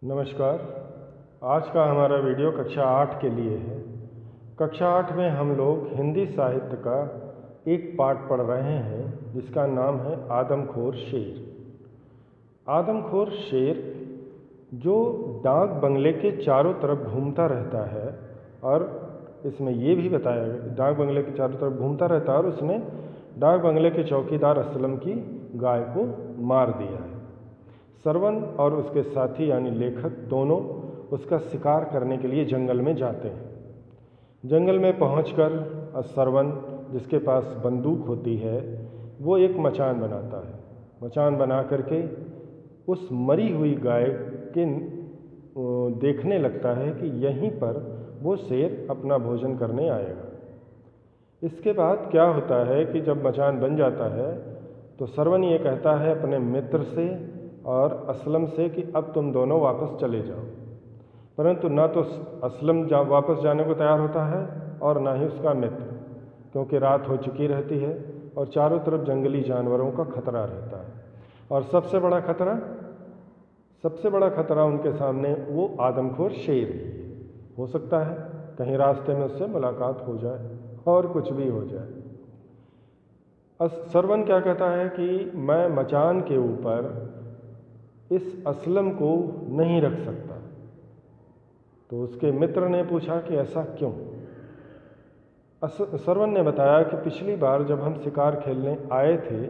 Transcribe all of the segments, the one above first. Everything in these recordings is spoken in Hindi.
नमस्कार। आज का हमारा वीडियो कक्षा 8 के लिए है। कक्षा 8 में हम लोग हिंदी साहित्य का एक पाठ पढ़ रहे हैं जिसका नाम है आदमखोर शेर। आदमखोर शेर जो डाक बंगले के चारों तरफ घूमता रहता है, और इसमें ये भी बताया गया डाक बंगले के चारों तरफ घूमता रहता है और उसने डाक बंगले के चौकीदार असलम की गाय को मार दिया है। सरवन और उसके साथी यानी लेखक दोनों उसका शिकार करने के लिए जंगल में जाते हैं। जंगल में पहुंचकर सरवन, जिसके पास बंदूक होती है, वो एक मचान बनाता है। मचान बना करके उस मरी हुई गाय के देखने लगता है कि यहीं पर वो शेर अपना भोजन करने आएगा। इसके बाद क्या होता है कि जब मचान बन जाता है तो सरवन ये कहता है अपने मित्र से और असलम से कि अब तुम दोनों वापस चले जाओ। परंतु ना तो असलम वापस जाने को तैयार होता है और ना ही उसका मित्र, क्योंकि रात हो चुकी रहती है और चारों तरफ जंगली जानवरों का खतरा रहता है। और सबसे बड़ा खतरा उनके सामने वो आदमखोर शेर ही है। हो सकता है कहीं रास्ते में उससे मुलाकात हो जाए और कुछ भी हो जाए। सरवन क्या कहता है कि मैं मचान के ऊपर इस असलम को नहीं रख सकता। तो उसके मित्र ने पूछा कि ऐसा क्यों? सरवन ने बताया कि पिछली बार जब हम शिकार खेलने आए थे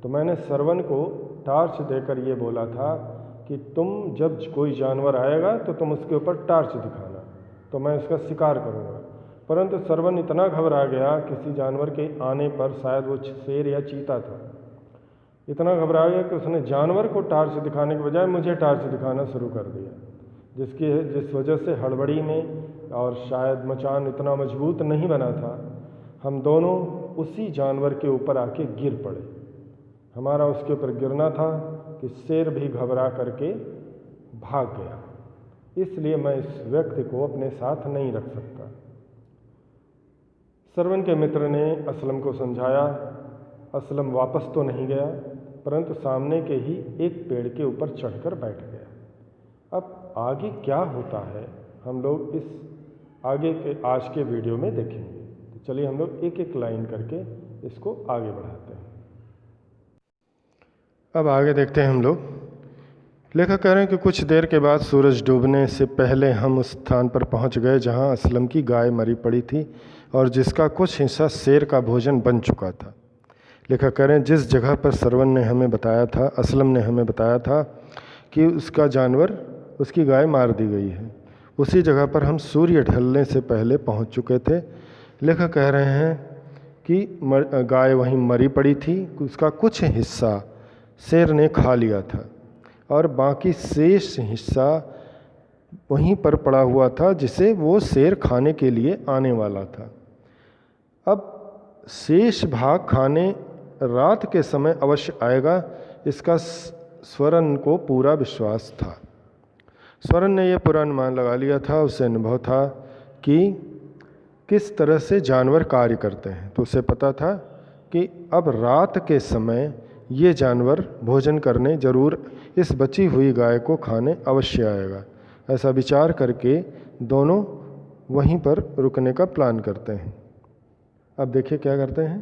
तो मैंने सरवन को टार्च देकर ये बोला था कि तुम जब कोई जानवर आएगा तो तुम उसके ऊपर टार्च दिखाना, तो मैं उसका शिकार करूँगा। परंतु सरवन इतना घबरा गया किसी जानवर के आने पर, शायद वो शेर या चीता था, इतना घबरा गया कि उसने जानवर को टार्च दिखाने के बजाय मुझे टार्च दिखाना शुरू कर दिया, जिस वजह से हड़बड़ी में, और शायद मचान इतना मजबूत नहीं बना था, हम दोनों उसी जानवर के ऊपर आके गिर पड़े। हमारा उसके ऊपर गिरना था कि शेर भी घबरा करके भाग गया। इसलिए मैं इस व्यक्ति को अपने साथ नहीं रख सकता। सरवन के मित्र ने असलम को समझाया। असलम वापस तो नहीं गया, परंतु सामने के ही एक पेड़ के ऊपर चढ़कर बैठ गया। अब आगे क्या होता है हम लोग इस आगे के आज के वीडियो में देखेंगे। तो चलिए हम लोग एक एक लाइन करके इसको आगे बढ़ाते हैं। अब आगे देखते हैं हम लोग। लेखक कह रहे हैं कि कुछ देर के बाद सूरज डूबने से पहले हम उस स्थान पर पहुंच गए जहां असलम की गाय मरी पड़ी थी और जिसका कुछ हिस्सा शेर का भोजन बन चुका था। लेखक कह रहे हैं जिस जगह पर सरवन ने हमें बताया था, असलम ने हमें बताया था कि उसकी गाय मार दी गई है, उसी जगह पर हम सूर्य ढलने से पहले पहुंच चुके थे। लेखक कह रहे हैं कि गाय वहीं मरी पड़ी थी, उसका कुछ हिस्सा शेर ने खा लिया था और बाकी शेष हिस्सा वहीं पर पड़ा हुआ था जिसे वो शेर खाने के लिए आने वाला था। अब शेष भाग खाने रात के समय अवश्य आएगा, इसका स्वरन को पूरा विश्वास था। स्वरन ने यह पूरा अनुमान लगा लिया था, उसे अनुभव था कि किस तरह से जानवर कार्य करते हैं। तो उसे पता था कि अब रात के समय ये जानवर भोजन करने जरूर इस बची हुई गाय को खाने अवश्य आएगा। ऐसा विचार करके दोनों वहीं पर रुकने का प्लान करते हैं। अब देखिए क्या करते हैं।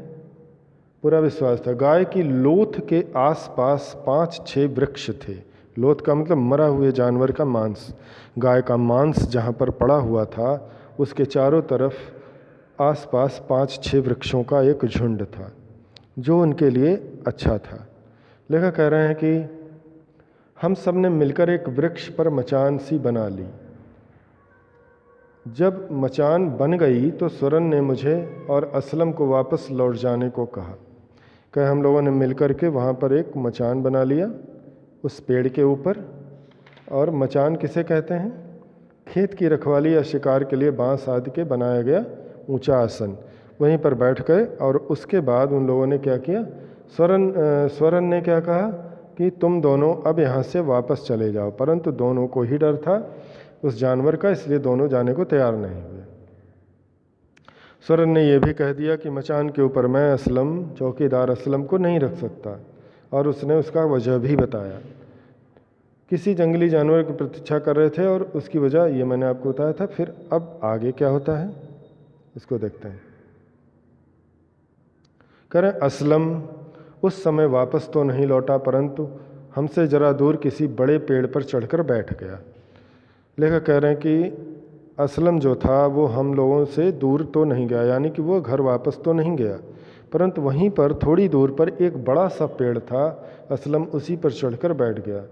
पूरा विश्वास था। गाय की लोथ के आसपास 5-6 वृक्ष थे। लोथ का मतलब मरा हुए जानवर का मांस। गाय का मांस जहाँ पर पड़ा हुआ था उसके चारों तरफ आसपास 5-6 वृक्षों का एक झुंड था जो उनके लिए अच्छा था। लेखक कह रहे हैं कि हम सब ने मिलकर एक वृक्ष पर मचान सी बना ली। जब मचान बन गई तो स्वरन ने मुझे और असलम को वापस लौट जाने को कहा। हम लोगों ने मिलकर के वहाँ पर एक मचान बना लिया उस पेड़ के ऊपर। और मचान किसे कहते हैं? खेत की रखवाली या शिकार के लिए बांस आदि के बनाया गया ऊंचा आसन। वहीं पर बैठ गए और उसके बाद उन लोगों ने क्या किया, स्वरन ने क्या कहा कि तुम दोनों अब यहाँ से वापस चले जाओ। परंतु दोनों को ही डर था उस जानवर का, इसलिए दोनों जाने को तैयार नहीं हुए। स्वरन ने यह भी कह दिया कि मचान के ऊपर मैं चौकीदार असलम को नहीं रख सकता, और उसने उसका वजह भी बताया किसी जंगली जानवर की प्रतीक्षा कर रहे थे और उसकी वजह ये मैंने आपको बताया था। फिर अब आगे क्या होता है इसको देखते हैं। करें असलम उस समय वापस तो नहीं लौटा, परंतु हमसे ज़रा दूर किसी बड़े पेड़ पर चढ़कर बैठ गया। लेखक कह रहे हैं कि असलम जो था वो हम लोगों से दूर तो नहीं गया, यानी कि वो घर वापस तो नहीं गया, परंतु वहीं पर थोड़ी दूर पर एक बड़ा सा पेड़ था। असलम उसी पर चढ़कर बैठ गया।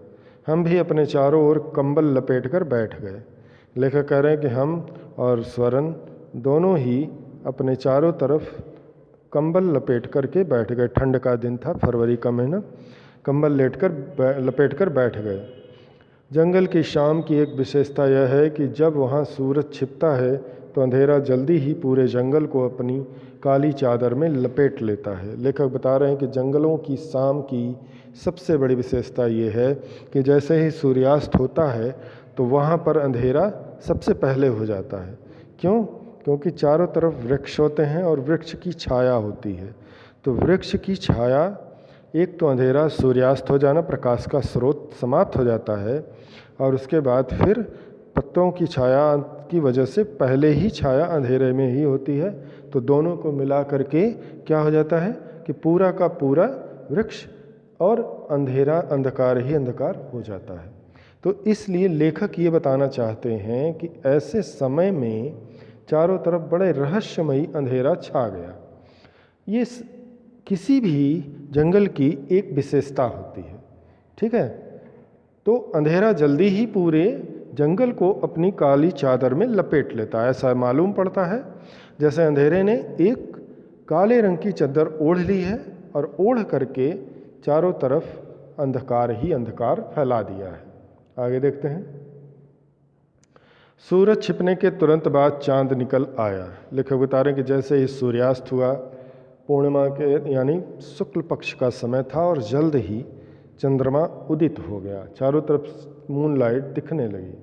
हम भी अपने चारों ओर कंबल लपेटकर बैठ गए। लेखक कह रहे हैं कि हम और स्वरण दोनों ही अपने चारों तरफ कंबल लपेट करके बैठ गए। ठंड का दिन था, फरवरी का महीना। कंबल लपेटकर बैठ गए। जंगल की शाम की एक विशेषता यह है कि जब वहाँ सूरज छिपता है तो अंधेरा जल्दी ही पूरे जंगल को अपनी काली चादर में लपेट लेता है। लेखक बता रहे हैं कि जंगलों की शाम की सबसे बड़ी विशेषता ये है कि जैसे ही सूर्यास्त होता है तो वहाँ पर अंधेरा सबसे पहले हो जाता है। क्यों? क्योंकि चारों तरफ वृक्ष होते हैं और वृक्ष की छाया होती है। तो वृक्ष की छाया, एक तो अंधेरा, सूर्यास्त हो जाना, प्रकाश का स्रोत समाप्त हो जाता है, और उसके बाद फिर पत्तों की छाया की वजह से पहले ही छाया अंधेरे में ही होती है। तो दोनों को मिला करके क्या हो जाता है कि पूरा का पूरा वृक्ष और अंधेरा अंधकार ही अंधकार हो जाता है। तो इसलिए लेखक ये बताना चाहते हैं कि ऐसे समय में चारों तरफ बड़े रहस्यमयी अंधेरा छा गया। ये किसी भी जंगल की एक विशेषता होती है, ठीक है। तो अंधेरा जल्दी ही पूरे जंगल को अपनी काली चादर में लपेट लेता है। ऐसा मालूम पड़ता है जैसे अंधेरे ने एक काले रंग की चादर ओढ़ ली है और ओढ़ करके चारों तरफ अंधकार ही अंधकार फैला दिया है। आगे देखते हैं। सूरज छिपने के तुरंत बाद चांद निकल आया। लेखक बता रहे हैं कि जैसे ही सूर्यास्त हुआ, पूर्णिमा के यानी शुक्ल पक्ष का समय था और जल्द ही चंद्रमा उदित हो गया। चारों तरफ मूनलाइट दिखने लगी।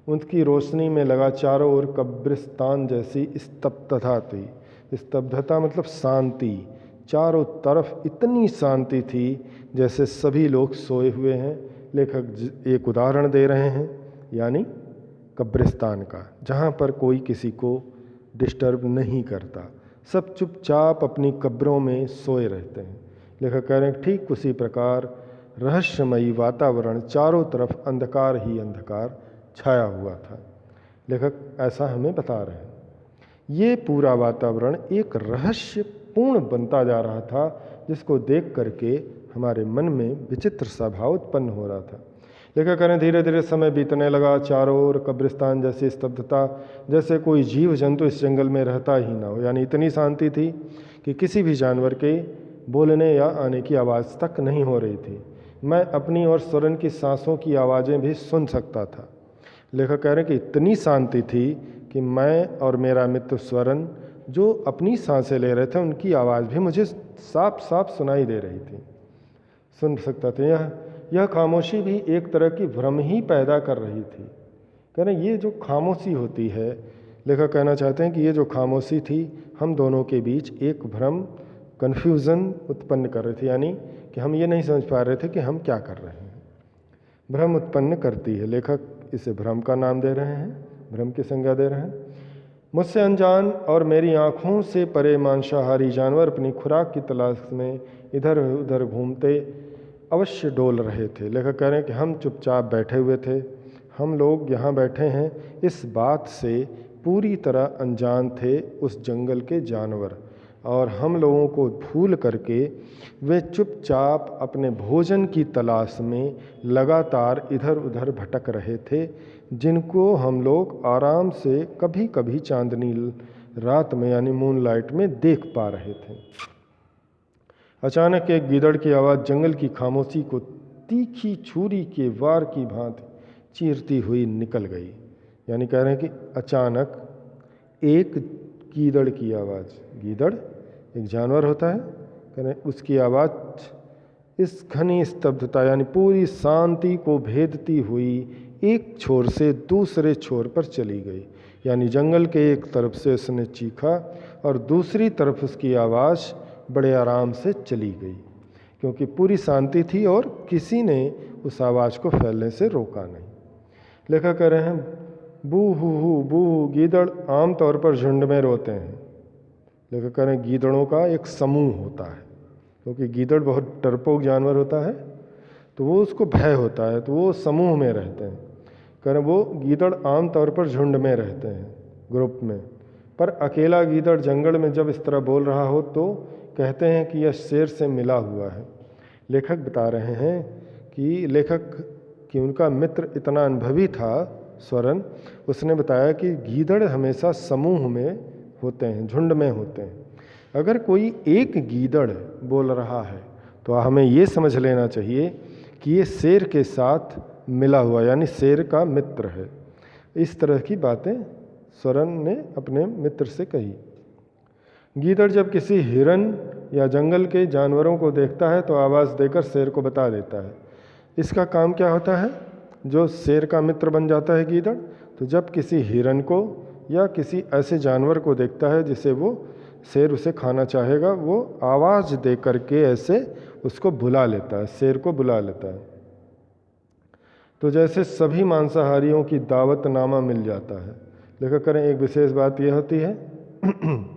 उनकी रोशनी में लगा चारों ओर कब्रिस्तान जैसी स्तब्धता थी। स्तब्धता मतलब शांति। चारों तरफ इतनी शांति थी जैसे सभी लोग सोए हुए हैं। लेखक एक उदाहरण दे रहे हैं, यानी कब्रिस्तान का, जहाँ पर कोई किसी को डिस्टर्ब नहीं करता, सब चुपचाप अपनी कब्रों में सोए रहते हैं। लेखक कह रहे हैं ठीक उसी प्रकार रहस्यमयी वातावरण, चारों तरफ अंधकार ही अंधकार छाया हुआ था। लेखक ऐसा हमें बता रहे हैं। ये पूरा वातावरण एक रहस्यपूर्ण बनता जा रहा था, जिसको देख करके हमारे मन में विचित्र सा भाव उत्पन्न हो रहा था। लेखक करें धीरे धीरे समय बीतने लगा। चारों ओर कब्रिस्तान जैसी स्तब्धता, जैसे कोई जीव जंतु इस जंगल में रहता ही ना हो। यानी इतनी शांति थी कि किसी भी जानवर के बोलने या आने की आवाज़ तक नहीं हो रही थी। मैं अपनी और स्वरण की सांसों की आवाज़ें भी सुन सकता था। लेखक कह रहे हैं कि इतनी शांति थी कि मैं और मेरा मित्र स्वरण जो अपनी सांसें ले रहे थे, उनकी आवाज़ भी मुझे साफ साफ सुनाई दे रही थी, सुन सकता था। यह खामोशी भी एक तरह की भ्रम ही पैदा कर रही थी। कह रहे ये जो खामोशी होती है, लेखक कहना चाहते हैं कि ये जो खामोशी थी हम दोनों के बीच एक भ्रम, कन्फ्यूज़न उत्पन्न कर रही थी। यानी कि हम ये नहीं समझ पा रहे थे कि हम क्या कर रहे हैं। भ्रम उत्पन्न करती है। लेखक इसे भ्रम का नाम दे रहे हैं, भ्रम की संज्ञा दे रहे हैं। मुझसे अनजान और मेरी आँखों से परे मांसाहारी जानवर अपनी खुराक की तलाश में इधर उधर घूमते अवश्य डोल रहे थे। लेखक कह रहे हैं कि हम चुपचाप बैठे हुए थे। हम लोग यहाँ बैठे हैं इस बात से पूरी तरह अनजान थे उस जंगल के जानवर, और हम लोगों को भूल करके वे चुपचाप अपने भोजन की तलाश में लगातार इधर उधर भटक रहे थे, जिनको हम लोग आराम से कभी कभी चांदनी रात में यानी मूनलाइट में देख पा रहे थे। अचानक एक गीदड़ की आवाज़ जंगल की खामोशी को तीखी छुरी के वार की भांति चीरती हुई निकल गई। यानी कह रहे हैं कि अचानक एक गीदड़ की आवाज़, गीदड़ एक जानवर होता है, कह रहे हैं उसकी आवाज़ इस घनी स्तब्धता यानी पूरी शांति को भेदती हुई एक छोर से दूसरे छोर पर चली गई। यानी जंगल के एक तरफ से उसने चीखा और दूसरी तरफ उसकी आवाज़ बड़े आराम से चली गई। क्योंकि पूरी शांति थी और किसी ने उस आवाज़ को फैलने से रोका नहीं। लेखक कह रहे हैं बू हू गीदड़ आम तौर पर झुंड में रोते हैं। लेखक कह रहे हैं गीदड़ों का एक समूह होता है, क्योंकि गीदड़ बहुत डरपोक जानवर होता है, तो वो उसको भय होता है, तो वो समूह में रहते हैं। कह रहे वो गीदड़ आम तौर पर झुंड में रहते हैं, ग्रुप में, पर अकेला गीदड़ जंगल में जब इस तरह बोल रहा हो तो कहते हैं कि यह शेर से मिला हुआ है। लेखक बता रहे हैं कि उनका मित्र इतना अनुभवी था स्वरन, उसने बताया कि गीदड़ हमेशा समूह में होते हैं, झुंड में होते हैं। अगर कोई एक गीदड़ बोल रहा है तो हमें ये समझ लेना चाहिए कि ये शेर के साथ मिला हुआ, यानी शेर का मित्र है। इस तरह की बातें स्वरन ने अपने मित्र से कही। गीदड़ जब किसी हिरन या जंगल के जानवरों को देखता है तो आवाज़ देकर शेर को बता देता है। इसका काम क्या होता है? जो शेर का मित्र बन जाता है गीदड़, तो जब किसी हिरन को या किसी ऐसे जानवर को देखता है जिसे वो शेर उसे खाना चाहेगा, वो आवाज़ दे करके ऐसे उसको बुला लेता है, शेर को बुला लेता है। तो जैसे सभी मांसाहारियों की दावतनामा मिल जाता है। लेखक करें एक विशेष बात यह होती है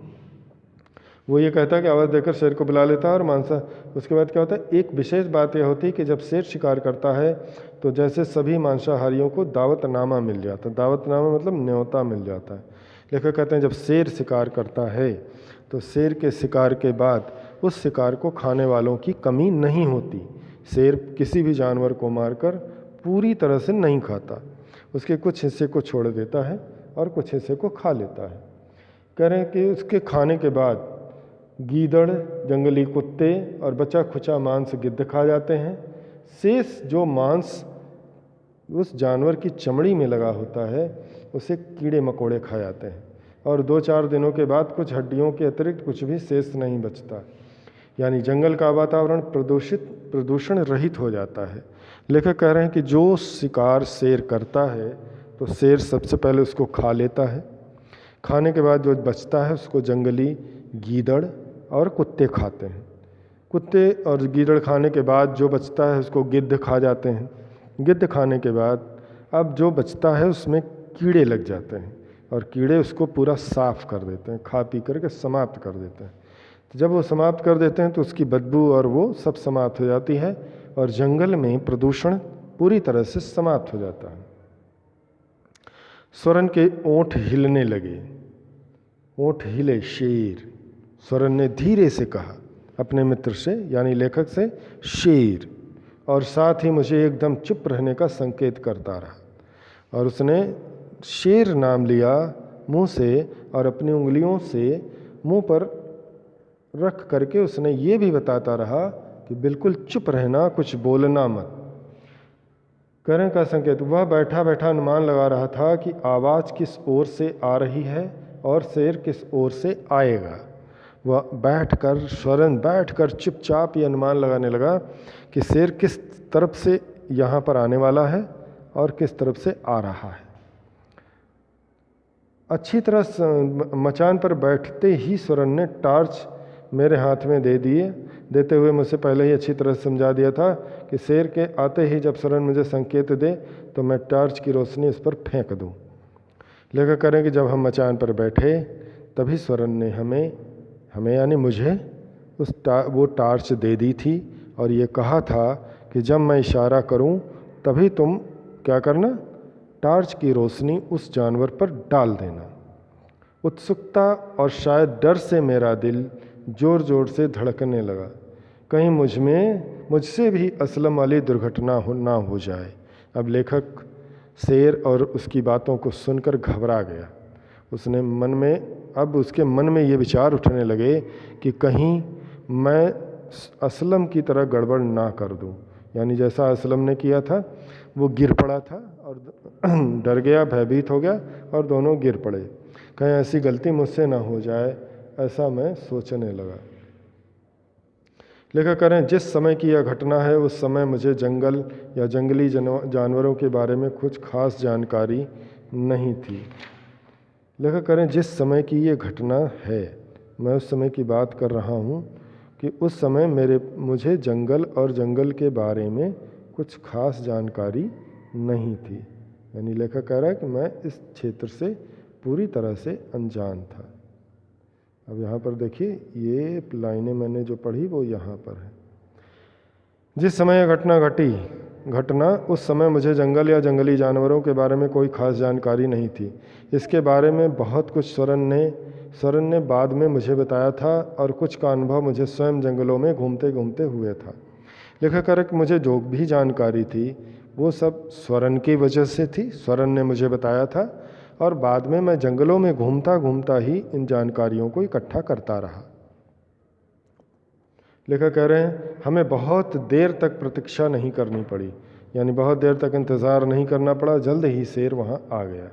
वो ये कहता है कि आवाज़ देकर शेर को बुला लेता है और उसके बाद क्या होता है, एक विशेष बात यह होती है कि जब शेर शिकार करता है तो जैसे सभी मांसाहारियों को दावतनामा मिल जाता है। दावतनामा मतलब न्योता मिल जाता है। लेखक कहते हैं जब शेर शिकार करता है तो शेर के शिकार के बाद उस शिकार को खाने वालों की कमी नहीं होती। शेर किसी भी जानवर को मारकर पूरी तरह से नहीं खाता, उसके कुछ हिस्से को छोड़ देता है और कुछ हिस्से को खा लेता है। कह रहे हैं कि उसके खाने के बाद गीदड़, जंगली कुत्ते और बचा खुचा मांस गिद्ध खा जाते हैं। शेष जो मांस उस जानवर की चमड़ी में लगा होता है उसे कीड़े मकोड़े खा जाते हैं और 2-4 दिनों के बाद कुछ हड्डियों के अतिरिक्त कुछ भी शेष नहीं बचता, यानी जंगल का वातावरण प्रदूषण रहित हो जाता है। लेखक कह रहे हैं कि जो शिकार शेर करता है तो शेर सबसे पहले उसको खा लेता है, खाने के बाद जो बचता है उसको जंगली गीदड़ और कुत्ते खाते हैं। कुत्ते और गीदड़ खाने के बाद जो बचता है उसको गिद्ध खा जाते हैं। गिद्ध खाने के बाद अब जो बचता है उसमें कीड़े लग जाते हैं और कीड़े उसको पूरा साफ कर देते हैं, खा पी करके समाप्त कर देते हैं। तो जब वो समाप्त कर देते हैं तो उसकी बदबू और वो सब समाप्त हो जाती है और जंगल में प्रदूषण पूरी तरह से समाप्त हो जाता है। स्वरन के ओंठ हिलने लगे, ओंठ हिले शेर। स्वरन ने धीरे से कहा अपने मित्र से, यानी लेखक से, शेर, और साथ ही मुझे एकदम चुप रहने का संकेत करता रहा। और उसने शेर नाम लिया मुंह से और अपनी उंगलियों से मुंह पर रख करके उसने ये भी बताता रहा कि बिल्कुल चुप रहना, कुछ बोलना मत। कहने का संकेत, वह बैठा बैठा अनुमान लगा रहा था कि आवाज़ किस ओर से आ रही है और शेर किस ओर से आएगा। वह स्वरन बैठकर चुपचाप ये अनुमान लगाने लगा कि शेर किस तरफ से यहाँ पर आने वाला है और किस तरफ से आ रहा है। अच्छी तरह मचान पर बैठते ही स्वरन ने टॉर्च मेरे हाथ में देते हुए मुझसे पहले ही अच्छी तरह समझा दिया था कि शेर के आते ही जब स्वरन मुझे संकेत दे तो मैं टॉर्च की रोशनी उस पर फेंक दूं। लेखक करें कि जब हम मचान पर बैठे तभी स्वरन ने हमें यानी मुझे वो टॉर्च दे दी थी और ये कहा था कि जब मैं इशारा करूं तभी तुम क्या करना, टॉर्च की रोशनी उस जानवर पर डाल देना। उत्सुकता और शायद डर से मेरा दिल जोर जोर से धड़कने लगा, कहीं मुझसे भी असलम वाली दुर्घटना ना हो जाए। अब लेखक शेर और उसकी बातों को सुनकर घबरा गया। उसके मन में ये विचार उठने लगे कि कहीं मैं असलम की तरह गड़बड़ ना कर दूं, यानी जैसा असलम ने किया था। वो गिर पड़ा था और डर गया, भयभीत हो गया और दोनों गिर पड़े। कहीं ऐसी गलती मुझसे ना हो जाए, ऐसा मैं सोचने लगा। लेखक कह रहे हैं जिस समय की यह घटना है उस समय मुझे जंगल या जंगली जानवरों के बारे में कुछ खास जानकारी नहीं थी। लेखक कह रहे हैं जिस समय की ये घटना है, मैं उस समय की बात कर रहा हूँ कि उस समय मुझे जंगल और जंगल के बारे में कुछ खास जानकारी नहीं थी। यानी लेखक कह रहा है कि मैं इस क्षेत्र से पूरी तरह से अनजान था। अब यहाँ पर देखिए, ये लाइनें मैंने जो पढ़ी वो यहाँ पर है। जिस समय यह घटना उस समय मुझे जंगल या जंगली जानवरों के बारे में कोई खास जानकारी नहीं थी। इसके बारे में बहुत कुछ स्वरन ने बाद में मुझे बताया था और कुछ का अनुभव मुझे स्वयं जंगलों में घूमते घूमते हुए था। लेखक कह रहे कि मुझे जो भी जानकारी थी वो सब स्वरन की वजह से थी, स्वरन ने मुझे बताया था और बाद में मैं जंगलों में घूमता घूमता ही इन जानकारियों को इकट्ठा करता रहा। लेखक कह रहे हैं हमें बहुत देर तक प्रतीक्षा नहीं करनी पड़ी, यानी बहुत देर तक इंतज़ार नहीं करना पड़ा, जल्द ही शेर वहाँ आ गया।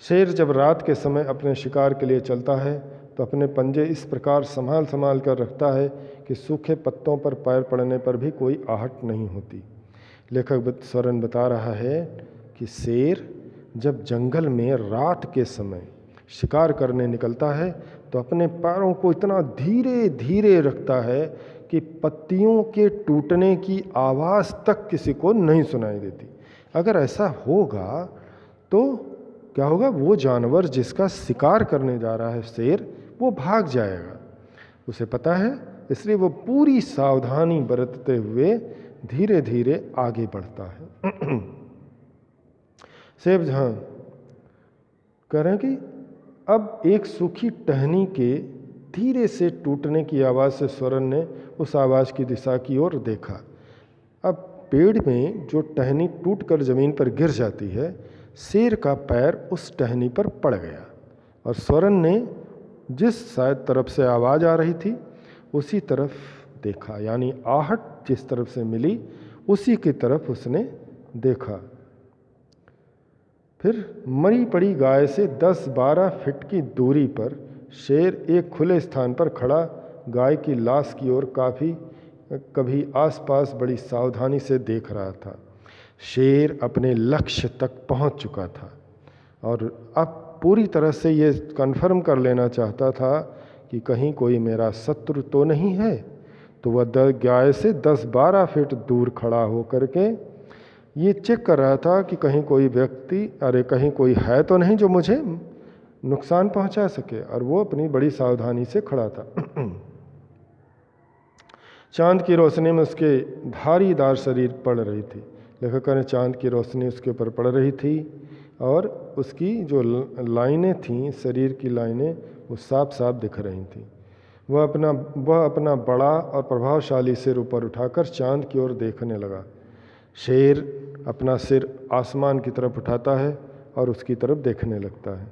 शेर जब रात के समय अपने शिकार के लिए चलता है तो अपने पंजे इस प्रकार संभाल कर रखता है कि सूखे पत्तों पर पैर पड़ने पर भी कोई आहट नहीं होती। लेखक स्वरन बता रहा है कि शेर जब जंगल में रात के समय शिकार करने निकलता है तो अपने पैरों को इतना धीरे धीरे रखता है कि पत्तियों के टूटने की आवाज़ तक किसी को नहीं सुनाई देती। अगर ऐसा होगा तो क्या होगा, वो जानवर जिसका शिकार करने जा रहा है शेर, वो भाग जाएगा, उसे पता है, इसलिए वो पूरी सावधानी बरतते हुए धीरे धीरे आगे बढ़ता है। सेब जहाँ कह रहे हैं कि अब एक सूखी टहनी के धीरे से टूटने की आवाज़ से स्वरन ने उस आवाज़ की दिशा की ओर देखा। अब पेड़ में जो टहनी टूटकर ज़मीन पर गिर जाती है, शेर का पैर उस टहनी पर पड़ गया और स्वरन ने जिस शायद तरफ से आवाज़ आ रही थी उसी तरफ देखा, यानी आहट जिस तरफ से मिली उसी की तरफ उसने देखा। फिर मरी पड़ी गाय से 10-12 फीट की दूरी पर शेर एक खुले स्थान पर खड़ा गाय की लाश की ओर कभी आसपास बड़ी सावधानी से देख रहा था। शेर अपने लक्ष्य तक पहुंच चुका था और अब पूरी तरह से ये कन्फर्म कर लेना चाहता था कि कहीं कोई मेरा शत्रु तो नहीं है। तो वह गाय से 10-12 फीट दूर खड़ा होकर के ये चेक कर रहा था कि कहीं कोई है तो नहीं जो मुझे नुकसान पहुंचा सके, और वो अपनी बड़ी सावधानी से खड़ा था। चांद की रोशनी में उसके धारीदार शरीर पड़ रही थी। लेखक ने चांद की रोशनी उसके ऊपर पड़ रही थी और उसकी जो लाइनें थीं, शरीर की लाइनें, वो साफ साफ दिख रही थीं। वह अपना बड़ा और प्रभावशाली सिर ऊपर उठाकर चांद की ओर देखने लगा। शेर अपना सिर आसमान की तरफ उठाता है और उसकी तरफ देखने लगता है।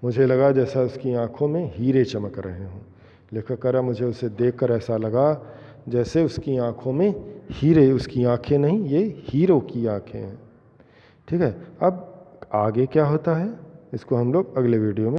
मुझे लगा जैसा उसकी आंखों में हीरे चमक रहे हों। लेखक कह रहा मुझे उसे देखकर ऐसा लगा जैसे उसकी आंखों में हीरे, उसकी आंखें नहीं, ये हीरो की आंखें हैं। ठीक है, अब आगे क्या होता है इसको हम लोग अगले वीडियो में